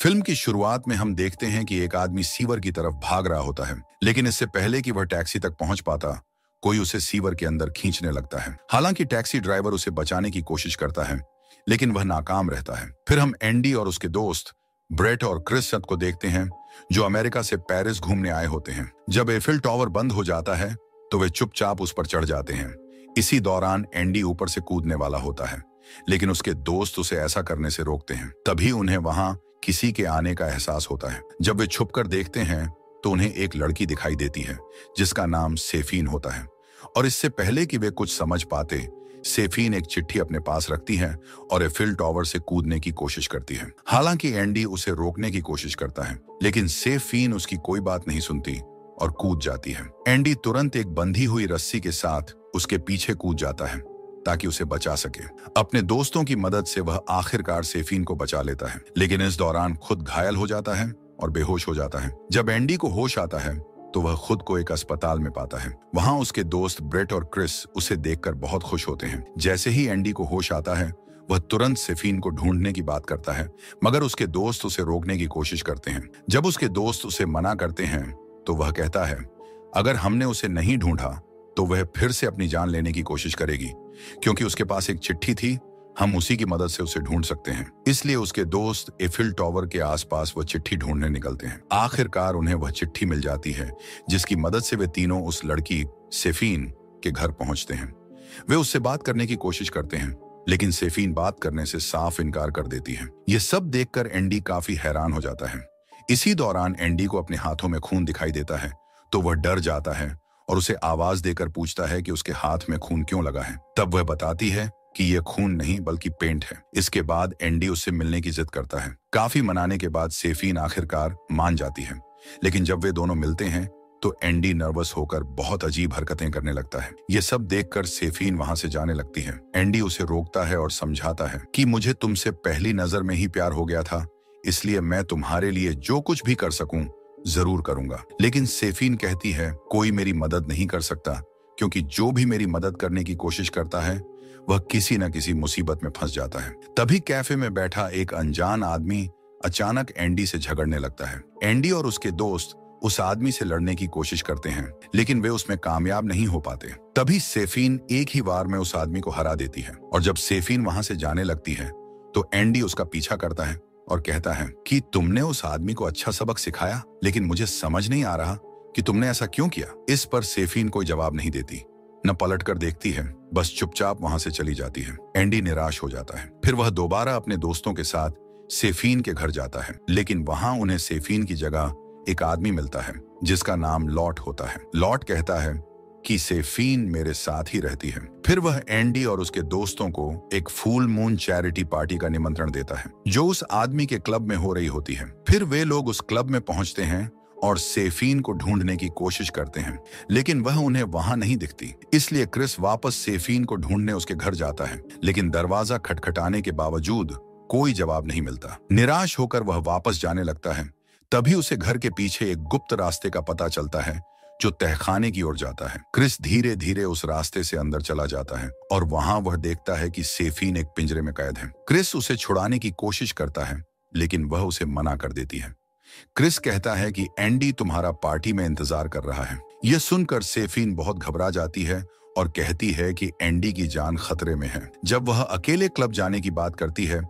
Film की शुरुआत में हम देखते हैं कि एक आदमी सीवर की तरफ भाग रहा होता है, लेकिन इससे पहले कि वह टैक्सी तक पहुंच पाता, कोई उसे सीवर के अंदर खींचने लगता है। हालांकि टैक्सी ड्राइवर उसे बचाने की कोशिश करता है, लेकिन वह नाकाम रहता है। फिर हम एंडी और उसके दोस्त ब्रेट और क्रिस को देखते हैं, जो अमेरिका से पेरिस घूमने आए होते हैं। जब एफिल टावर बंद हो जाता है तो वे चुपचाप उस पर चढ़ जाते हैं। इसी दौरान एंडी ऊपर से कूदने वाला होता है, लेकिन उसके दोस्त उसे ऐसा करने से रोकते हैं। तभी उन्हें वहां किसी के आने का एहसास होता है। जब वे छुपकर देखते हैं तो उन्हें एक लड़की दिखाई देती है, जिसका नाम सेफीन होता है। और इससे पहले कि वे कुछ समझ पाते, सेफीन एक चिट्ठी अपने पास रखती है और एफिल टावर से कूदने की कोशिश करती है। हालांकि एंडी उसे रोकने की कोशिश करता है, लेकिन सेफीन उसकी कोई बात नहीं सुनती और कूद जाती है। एंडी तुरंत एक बंधी हुई रस्सी के साथ उसके पीछे कूद जाता है ताकि उसे बचा सके। अपने दोस्तों की मदद से वह आखिरकार सेफीन को बचा लेता है, लेकिन इस दौरान खुद घायल हो जाता है और बेहोश हो जाता है। जब एंडी को होश आता है तो वह खुद को एक अस्पताल में पाता है। वहां उसके दोस्त ब्रेट और क्रिस उसे देखकर बहुत खुश होते हैं। जैसे ही एंडी को होश आता है, वह तुरंत सेफीन को ढूंढने की बात करता है, मगर उसके दोस्त उसे रोकने की कोशिश करते हैं। जब उसके दोस्त उसे मना करते हैं तो वह कहता है, अगर हमने उसे नहीं ढूंढा तो वह फिर से अपनी जान लेने की कोशिश करेगी, क्योंकि उसके पास एक चिट्ठी थी, हम उसी की मदद से उसे ढूंढ सकते हैं। इसलिए उसके दोस्त एफिल टावर के आसपास वह चिट्ठी ढूंढने निकलते हैं। आखिरकार उन्हें वह चिट्ठी मिल जाती है, जिसकी मदद से वे तीनों उस लड़की सेफीन के घर पहुंचते हैं। वे उससे बात करने की कोशिश करते हैं, लेकिन सेफीन बात करने से साफ इनकार कर देती है। ये सब देखकर एंडी काफी हैरान हो जाता है। इसी दौरान एंडी को अपने हाथों में खून दिखाई देता है, तो वह डर जाता है और उसे आवाज देकर पूछता है कि उसके हाथ में खून क्यों लगा है। तब वह बताती है कि यह खून नहीं बल्कि पेंट है। इसके बाद एंडी उससे मिलने की जिद करता है। काफी मनाने के बाद सेफीन आखिरकार मान जाती है, लेकिन जब वे दोनों मिलते हैं तो एंडी नर्वस होकर बहुत अजीब हरकतें करने लगता है। ये सब देखकर सेफीन वहां से जाने लगती है। एंडी उसे रोकता है और समझाता है कि मुझे तुमसे पहली नजर में ही प्यार हो गया था, इसलिए मैं तुम्हारे लिए जो कुछ भी कर सकूं जरूर करूंगा। लेकिन सेफीन कहती है, कोई मेरी मदद नहीं कर सकता, क्योंकि जो भी मेरी मदद करने की कोशिश करता है वह किसी न किसी मुसीबत में फंस जाता है। तभी कैफे में बैठा एक अनजान आदमी अचानक एंडी से झगड़ने लगता है। एंडी और उसके दोस्त उस आदमी से लड़ने की कोशिश करते हैं, लेकिन वे उसमें कामयाब नहीं हो पाते। तभी सेफीन एक ही बार में उस आदमी को हरा देती है, और जब सेफीन वहां से जाने लगती है तो एंडी उसका पीछा करता है और कहता है कि तुमने उस आदमी को अच्छा सबक सिखाया, लेकिन मुझे समझ नहीं आ रहा कि तुमने ऐसा क्यों किया। इस पर सेफीन कोई जवाब नहीं देती, न पलट कर देखती है, बस चुपचाप वहां से चली जाती है। एंडी निराश हो जाता है। फिर वह दोबारा अपने दोस्तों के साथ सेफीन के घर जाता है, लेकिन वहां उन्हें सेफीन की जगह एक आदमी मिलता है, जिसका नाम लॉट होता है। लॉट कहता है कि सेफीन मेरे साथ ही रहती है। फिर वह एंडी और उसके दोस्तों को एक फुल मून चैरिटी पार्टी का निमंत्रण देता है, जो उस आदमी के क्लब में हो रही होती है। फिर वे लोग उस क्लब में पहुंचते हैं और सेफीन को ढूंढने की कोशिश करते हैं, लेकिन वह उन्हें वहां नहीं दिखती। इसलिए क्रिस वापस सेफीन को ढूंढने उसके घर जाता है, लेकिन दरवाजा खटखटाने के बावजूद कोई जवाब नहीं मिलता। निराश होकर वह वापस जाने लगता है। तभी उसे घर के पीछे एक गुप्त रास्ते का पता चलता है, जो तहखाने की ओर जाता है। क्रिस धीरे धीरे उस रास्ते से अंदर चला जाता है और वहां वह देखता है कि सेफीन एक पिंजरे में कैद है। क्रिस उसे छुड़ाने की कोशिश करता है, लेकिन वह उसे मना कर देती है। क्रिस कहता है कि एंडी तुम्हारा पार्टी में इंतजार कर रहा है। यह सुनकर सेफीन बहुत घबरा जाती है और कहती है कि एंडी की जान खतरे में है। जब वह अकेले क्लब जाने की बात करती है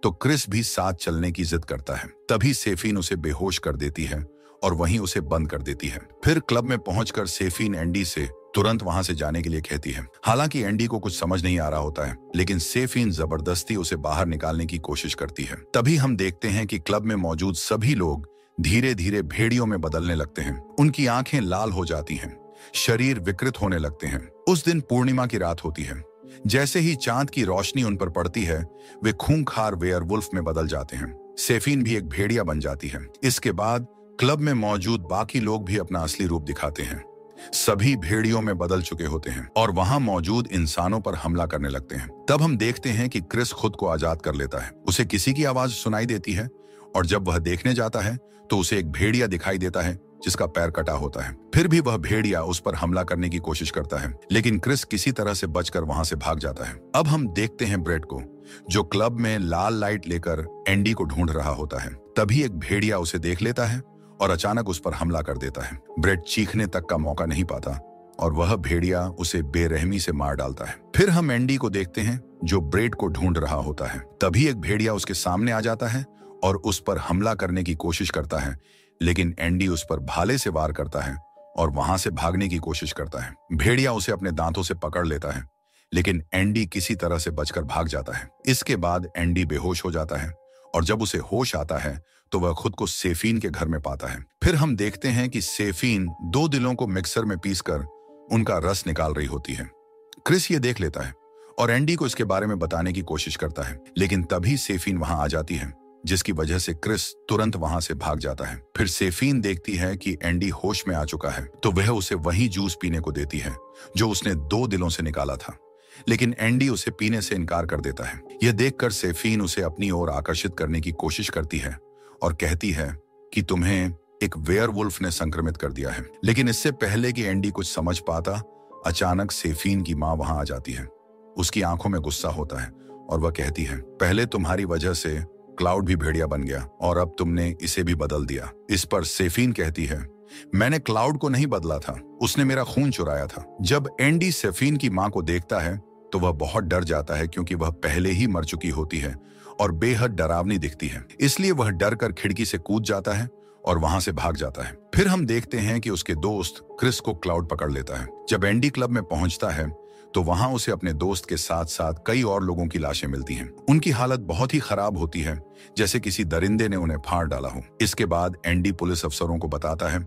तो क्रिस भी साथ चलने की जिद करता है। तभी सेफीन उसे बेहोश कर देती है और वहीं उसे बंद कर देती है। फिर क्लब में पहुंचकर सेफीन एंडी से तुरंत वहां से जाने के लिए कहती है। हालांकि एंडी को कुछ समझ नहीं आ रहा होता है, लेकिन सेफीन जबरदस्ती उसे बाहर निकालने की कोशिश करती है। तभी हम देखते हैं कि क्लब में मौजूद सभी लोग धीरे धीरे भेड़ियों में बदलने लगते हैं। उनकी आंखें लाल हो जाती हैं, शरीर विकृत होने लगते हैं। उस दिन पूर्णिमा की रात होती है। जैसे ही चांद की रोशनी उन पर पड़ती है, वे खूंखार वेयरवुल्फ में बदल जाते हैं। सेफीन भी एक भेड़िया बन जाती है। इसके बाद क्लब में मौजूद बाकी लोग भी अपना असली रूप दिखाते हैं। सभी भेड़ियों में बदल चुके होते हैं और वहां मौजूद इंसानों पर हमला करने लगते हैं। तब हम देखते हैं कि क्रिस खुद को आजाद कर लेता है। उसे किसी की आवाज सुनाई देती है और जब वह देखने जाता है तो उसे एक भेड़िया दिखाई देता है, जिसका पैर कटा होता है। फिर भी वह भेड़िया उस पर हमला करने की कोशिश करता है, लेकिन क्रिस किसी तरह से बचकर वहां से भाग जाता है। अब हम देखते हैं ब्रेट को, जो क्लब में लाल लाइट लेकर एंडी को ढूंढ रहा होता है। तभी एक भेड़िया उसे देख लेता है और अचानक उस पर हमला कर देता है। ब्रेड चीखने तक का मौका नहीं पाता और वह भेड़िया उसे बेरहमी से मार डालता है। फिर हम एंडी को देखते हैं जो ब्रेड को ढूंढ रहा होता है। तभी एक भेड़िया उसके सामने आ जाता है और उस पर हमला करने की कोशिश करता है, लेकिन एंडी उस पर भाले से वार करता है और वहां से भागने की कोशिश करता है। भेड़िया उसे अपने दांतों से पकड़ लेता है, लेकिन एंडी किसी तरह से बचकर भाग जाता है। इसके बाद एंडी बेहोश हो जाता है और जब उसे होश आता है तो वह खुद को सेफीन के घर में पाता है। फिर हम देखते हैं कि सेफीन 2 दिलों को मिक्सर में पीसकर उनका रस निकाल रही होती है। क्रिस ये देख लेता है और एंडी को इसके बारे में बताने की कोशिश करता है, लेकिन तभी सेफीन वहां आ जाती है, जिसकी वजह से क्रिस तुरंत वहां से भाग जाता है। फिर सेफीन देखती है कि एंडी होश में आ चुका है, तो वह उसे वही जूस पीने को देती है जो उसने 2 दिलों से निकाला था, लेकिन एंडी उसे पीने से इनकार कर देता है। यह देखकर सेफीन उसे अपनी ओर आकर्षित करने की कोशिश करती है और कहती है कि तुम्हें एक वेयरवुल्फ ने संक्रमित कर दिया है। लेकिन इससे पहले कि एंडी कुछ समझ पाता, अचानक सेफीन की मां वहां आ जाती है। उसकी आंखों में गुस्सा होता है और वह कहती है, पहले तुम्हारी वजह से क्लाउड भी भेड़िया बन गया और अब तुमने इसे भी बदल दिया। इस पर सेफीन कहती है, मैंने क्लाउड को नहीं बदला था, उसने मेरा खून चुराया था। जब एंडी सेफीन की मां को देखता है तो वह बहुत डर जाता है, क्योंकि वह पहले ही मर चुकी होती है और बेहद डरावनी दिखती है। इसलिए वह डर कर खिड़की से कूद जाता है और वहां से भाग जाता है। फिर हम देखते हैं कि उसके दोस्त क्रिस को क्लाउड पकड़ लेता है। जब एंडी क्लब में पहुंचता है तो वहां उसे अपने दोस्त के साथ साथ कई और लोगों की लाशें मिलती हैं। उनकी हालत बहुत ही खराब होती है, जैसे किसी दरिंदे ने उन्हें फाड़ डाला हो। इसके बाद एंडी पुलिस अफसरों को बताता है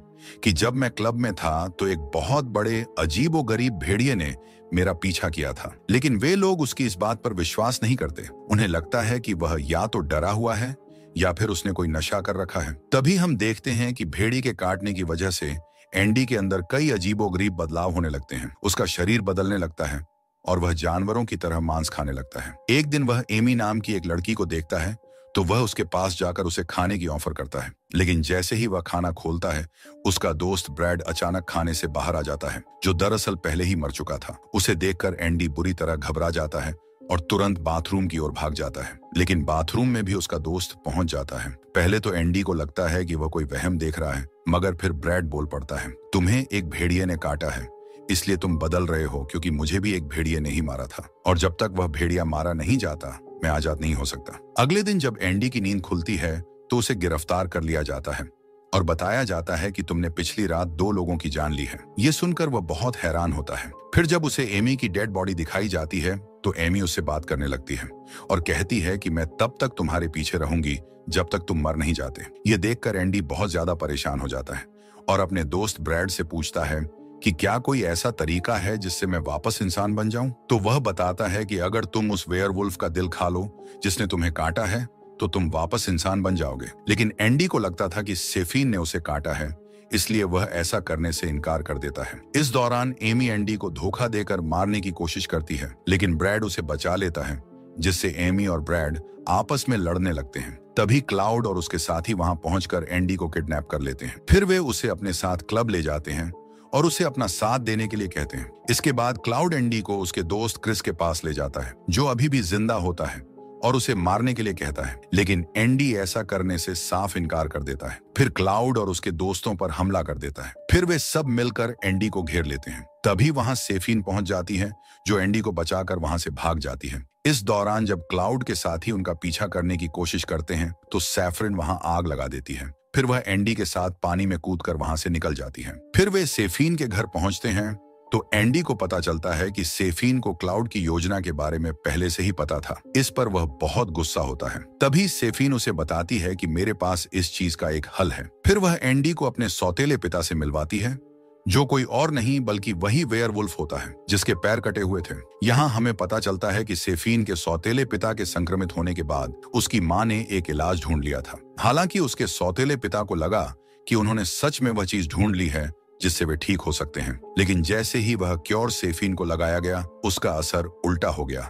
कि जब मैं क्लब में था तो एक बहुत बड़े अजीबोगरीब भेड़िए ने मेरा पीछा किया था, लेकिन वे लोग उसकी इस बात पर विश्वास नहीं करते। उन्हें लगता है कि वह या तो डरा हुआ है या फिर उसने कोई नशा कर रखा है। तभी हम देखते हैं कि भेड़ी के काटने की वजह से एंडी के अंदर कई अजीबोगरीब बदलाव होने लगते हैं। उसका शरीर बदलने लगता है और वह जानवरों की तरह मांस खाने लगता है। एक दिन वह एमी नाम की एक लड़की को देखता है तो वह उसके पास जाकर उसे खाने की ऑफर करता है, लेकिन जैसे ही वह खाना खोलता है उसका दोस्त ब्रैड अचानक खाने से बाहर आ जाता है, जो दरअसल पहले ही मर चुका था। उसे देखकर एंडी बुरी तरह घबरा जाता है और तुरंत बाथरूम की ओर भाग जाता है, लेकिन बाथरूम में भी उसका दोस्त पहुंच जाता है। पहले तो एंडी को लगता है कि वह कोई वहम देख रहा है, मगर फिर ब्रैड बोल पड़ता है, तुम्हें एक भेड़िए ने काटा है, इसलिए तुम बदल रहे हो, क्योंकि मुझे भी एक भेड़िए ने ही मारा था और जब तक वह भेड़िया मारा नहीं जाता मैं आजाद नहीं हो सकता। अगले दिन जब एंडी की नींद खुलती है तो उसे गिरफ्तार कर लिया जाता है और बताया जाता है कि तुमने पिछली रात 2 लोगों की जान ली है। ये सुनकर वह बहुत हैरान होता है। फिर जब उसे एमी की डेड बॉडी दिखाई जाती है तो एमी उससे बात करने लगती है और कहती है कि मैं तब तक तुम्हारे पीछे रहूंगी जब तक तुम मर नहीं जाते। ये देखकर एंडी बहुत ज्यादा परेशान हो जाता है और अपने दोस्त ब्रैड से पूछता है कि क्या कोई ऐसा तरीका है जिससे मैं वापस इंसान बन जाऊं। तो वह बताता है कि अगर तुम उस वेयरवुल्फ का दिल खा लो जिसने तुम्हें काटा है तो तुम वापस इंसान बन जाओगे। लेकिन एंडी को लगता था कि सेफीन ने उसे काटा है, इसलिए वह ऐसा करने से इनकार कर देता है। इस दौरान एमी एंडी को धोखा देकर मारने की कोशिश करती है, लेकिन ब्रैड उसे बचा लेता है, जिससे एमी और ब्रैड आपस में लड़ने लगते हैं। तभी क्लाउड और उसके साथी वहां पहुंचकर एंडी को किडनैप कर लेते हैं। फिर वे उसे अपने साथ क्लब ले जाते हैं और उसे अपना साथ देने के लिए कहते हैं। इसके बाद क्लाउड एंडी को उसके दोस्त क्रिस के पास ले जाता है, जो अभी भी जिंदा होता है, और उसे मारने के लिए कहता है, लेकिन एंडी ऐसा करने से साफ इनकार कर देता है। फिर क्लाउड और उसके दोस्तों पर हमला कर देता है। फिर वे सब मिलकर एंडी को घेर लेते हैं। तभी वहां सेफीन पहुंच जाती है, जो एंडी को बचाकर वहां से भाग जाती है। इस दौरान जब क्लाउड के साथी उनका पीछा करने की कोशिश करते हैं तो सैफरिन वहां आग लगा देती है। फिर वह एंडी के साथ पानी में कूदकर वहां से निकल जाती है। फिर वे सेफीन के घर पहुंचते हैं तो एंडी को पता चलता है कि सेफीन को क्लाउड की योजना के बारे में पहले से ही पता था। इस पर वह बहुत गुस्सा होता है। तभी सेफीन उसे बताती है कि मेरे पास इस चीज का एक हल है। फिर वह एंडी को अपने सौतेले पिता से मिलवाती है, जो कोई और नहीं बल्कि वही वेयरवुल्फ होता है जिसके पैर कटे हुए थे। यहाँ हमें पता चलता है कि सेफीन के सौतेले पिता के संक्रमित होने के बाद उसकी मां ने एक इलाज ढूंढ लिया था। हालांकि उसके सौतेले पिता को लगा कि उन्होंने सच में वह चीज ढूंढ ली है जिससे वे ठीक हो सकते हैं, लेकिन जैसे ही वह क्योर सेफीन को लगाया गया उसका असर उल्टा हो गया,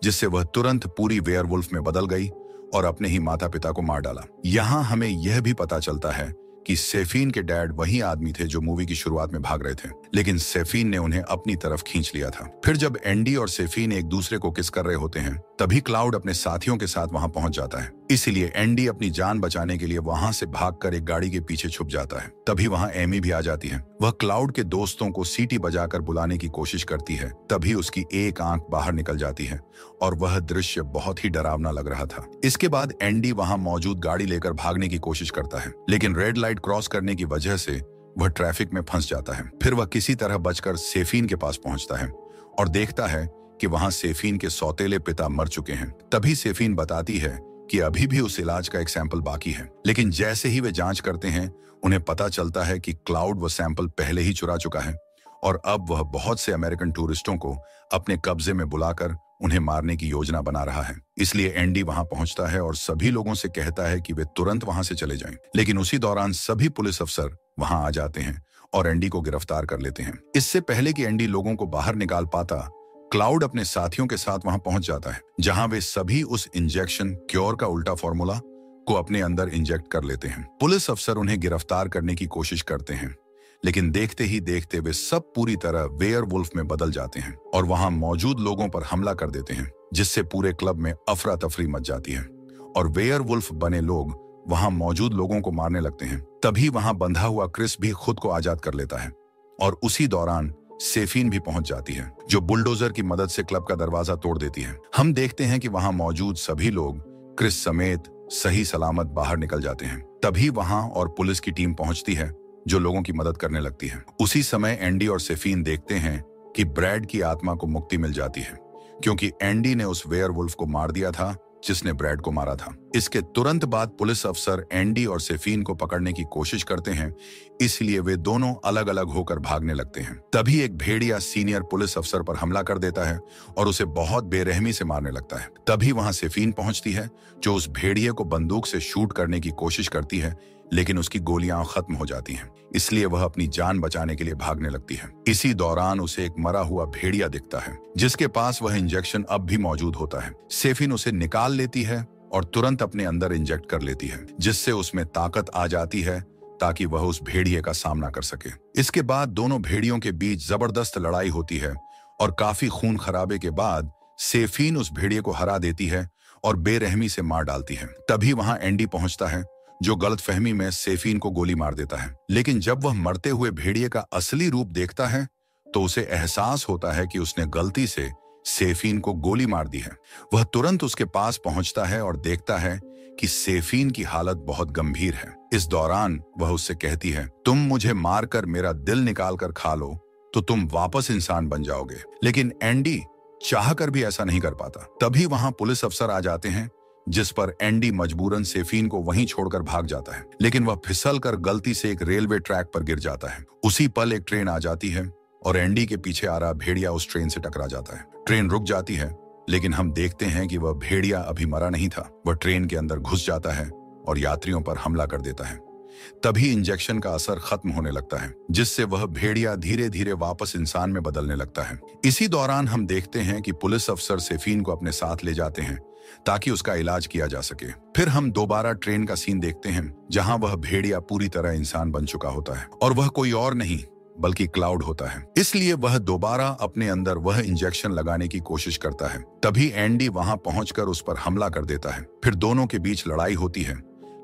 जिससे वह तुरंत पूरी वेयरवुल्फ में बदल गई और अपने ही माता पिता को मार डाला। यहाँ हमें यह भी पता चलता है कि सेफीन के डैड वही आदमी थे जो मूवी की शुरुआत में भाग रहे थे, लेकिन सेफीन ने उन्हें अपनी तरफ खींच लिया था। फिर जब एंडी और सेफीन एक दूसरे को किस कर रहे होते हैं तभी क्लाउड अपने साथियों के साथ वहां पहुंच जाता है। इसलिए एंडी अपनी जान बचाने के लिए वहां से भागकर एक गाड़ी के पीछे छुप जाता है। तभी वहां एमी भी आ जाती है। वह क्लाउड के दोस्तों को सीटी बजाकर बुलाने की कोशिश करती है। तभी उसकी एक आंख बाहर निकल जाती है और वह दृश्य बहुत ही डरावना लग रहा था। इसके बाद एंडी वहां मौजूद गाड़ी लेकर भागने की कोशिश करता है, लेकिन रेड लाइट क्रॉस करने की वजह से वह ट्रैफिक में फंस जाता है। फिर वह किसी तरह बचकर सेफीन के पास पहुंचता है और देखता है कि वहां सेफीन के सौतेले पिता मर चुके हैं। तभी सेफीन बताती है कि अभी भी उस इलाज का एक सैंपल बाकी है, लेकिन जैसे ही वे जांच करते हैं उन्हें पता चलता है कि क्लाउड वह सैंपल पहले ही चुरा चुका है और अब वह बहुत से अमेरिकन टूरिस्टों को अपने कब्जे में बुलाकर उन्हें मारने की योजना बना रहा है। इसलिए एंडी वहां पहुंचता है और सभी लोगों से कहता है कि वे तुरंत वहां से चले जाएं। लेकिन उसी दौरान सभी पुलिस अफसर वहां आ जाते हैं और एंडी को गिरफ्तार कर लेते हैं। इससे पहले कि एंडी लोगों को बाहर निकाल पाता, क्लाउड अपने साथियों के साथ वहां पहुंच जाता है, जहां वे सभी उस इंजेक्शन क्योर का उल्टा फॉर्मूला को अपने अंदर इंजेक्ट कर लेते हैं। पुलिस अफसर उन्हें गिरफ्तार करने की कोशिश करते हैं, लेकिन देखते ही देखते वे सब पूरी तरह वेयरवुल्फ में बदल जाते हैं और वहां मौजूद लोगों पर हमला कर देते हैं, जिससे पूरे क्लब में अफरा तफरी मच जाती है और वेयरवुल्फ बने लोग वहां मौजूद लोगों को मारने लगते हैं। तभी वहां बंधा हुआ क्रिस भी खुद को आजाद कर लेता है और उसी दौरान सेफीन भी पहुंच जाती है, जो बुलडोजर की मदद से क्लब का दरवाजा तोड़ देती है। हम देखते हैं कि वहां मौजूद सभी लोग क्रिस समेत सही सलामत बाहर निकल जाते हैं। तभी वहां और पुलिस की टीम पहुंचती है, जो लोगों की मदद करने लगती है। उसी समय एंडी और सेफीन देखते हैं कि ब्रैड की आत्मा को मुक्ति मिल जाती है, क्योंकि एंडी ने उस वेयरवुल्फ को मार दिया था जिसने ब्रैड को मारा था। इसके तुरंत बाद पुलिस अफसर एंडी और सेफीन को पकड़ने की कोशिश करते हैं, इसलिए वे दोनों अलग अलग होकर भागने लगते हैं। तभी एक भेड़िया सीनियर पुलिस अफसर पर हमला कर देता है और उसे बहुत बेरहमी से मारने लगता है। तभी वहां सेफीन पहुंचती है, जो उस भेड़िए को बंदूक से शूट करने की कोशिश करती है, लेकिन उसकी गोलियां खत्म हो जाती हैं, इसलिए वह अपनी जान बचाने के लिए भागने लगती है। इसी दौरान उसे एक मरा हुआ भेड़िया दिखता है, जिसके पास वह इंजेक्शन अब भी मौजूद होता है। सेफीन उसे निकाल लेती है और तुरंत अपने अंदर इंजेक्ट कर लेती है, जिससे उसमें ताकत आ जाती है ताकि वह उस भेड़िए का सामना कर सके। इसके बाद दोनों भेड़ियों के बीच जबरदस्त लड़ाई होती है और काफी खून खराबे के बाद सेफीन उस भेड़िए को हरा देती है और बेरहमी से मार डालती है। तभी वहां एंडी पहुंचता है, जो गलतफहमी में सेफीन को गोली मार देता है। लेकिन जब वह मरते हुए भेड़िए का असली रूप देखता है तो उसे एहसास होता है कि उसने गलती से सेफीन को गोली मार दी है। वह तुरंत उसके पास पहुंचता है और देखता है कि सेफीन की हालत बहुत गंभीर है। इस दौरान वह उससे कहती है, तुम मुझे मारकर मेरा दिल निकाल कर खा लो तो तुम वापस इंसान बन जाओगे। लेकिन एंडी चाहकर भी ऐसा नहीं कर पाता। तभी वहां पुलिस अफसर आ जाते हैं, जिस पर एंडी मजबूरन सेफीन को वहीं छोड़कर भाग जाता है, लेकिन वह फिसलकर गलती से एक रेलवे ट्रैक पर गिर जाता है। उसी पल एक ट्रेन आ जाती है और एंडी के पीछे आ रहा भेड़िया उस ट्रेन से टकरा जाता है। ट्रेन रुक जाती है, लेकिन हम देखते हैं कि वह भेड़िया अभी मरा नहीं था। वह ट्रेन के अंदर घुस जाता है और यात्रियों पर हमला कर देता है। तभी इंजेक्शन का असर खत्म होने लगता है, जिससे वह भेड़िया धीरे धीरे वापस इंसान में बदलने लगता है। इसी दौरान हम देखते हैं कि पुलिस अफसर सेफीन को अपने साथ ले जाते हैं ताकि उसका इलाज किया जा सके। फिर हम दोबारा ट्रेन का सीन देखते हैं, जहां वह भेड़िया पूरी तरह इंसान बन चुका होता है और वह कोई और नहीं बल्कि क्लाउड होता है। इसलिए वह दोबारा अपने अंदर वह इंजेक्शन लगाने की कोशिश करता है। तभी एंडी वहां पहुंचकर उस पर हमला कर देता है। फिर दोनों के बीच लड़ाई होती है।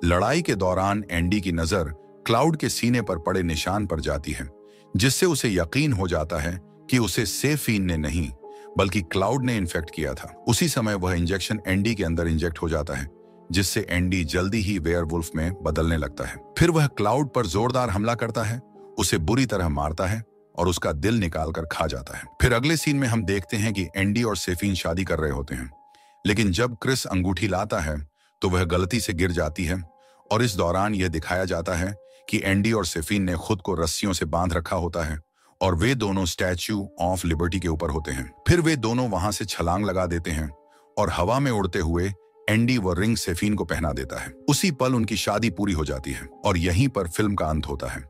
लड़ाई के दौरान एंडी की नजर क्लाउड के सीने पर पड़े निशान पर जाती है, जिससे उसे यकीन हो जाता है कि उसे सेफीन ने नहीं बल्कि क्लाउड ने इन्फेक्ट किया था। उसी समय वह इंजेक्शन एंडी के अंदर इंजेक्ट हो जाता है, जिससे एंडी जल्दी ही वेयरवुल्फ में बदलने लगता है। फिर वह क्लाउड पर जोरदार हमला करता है, उसे बुरी तरह मारता है और उसका दिल निकालकर खा जाता है। फिर अगले सीन में हम देखते हैं कि एंडी और सेफीन शादी कर रहे होते हैं, लेकिन जब क्रिस अंगूठी लाता है तो वह गलती से गिर जाती है और इस दौरान यह दिखाया जाता है कि एंडी और सेफीन ने खुद को रस्सियों से बांध रखा होता है और वे दोनों स्टैच्यू ऑफ लिबर्टी के ऊपर होते हैं। फिर वे दोनों वहां से छलांग लगा देते हैं और हवा में उड़ते हुए एंडी वो रिंग सेफीन को पहना देता है। उसी पल उनकी शादी पूरी हो जाती है और यहीं पर फिल्म का अंत होता है।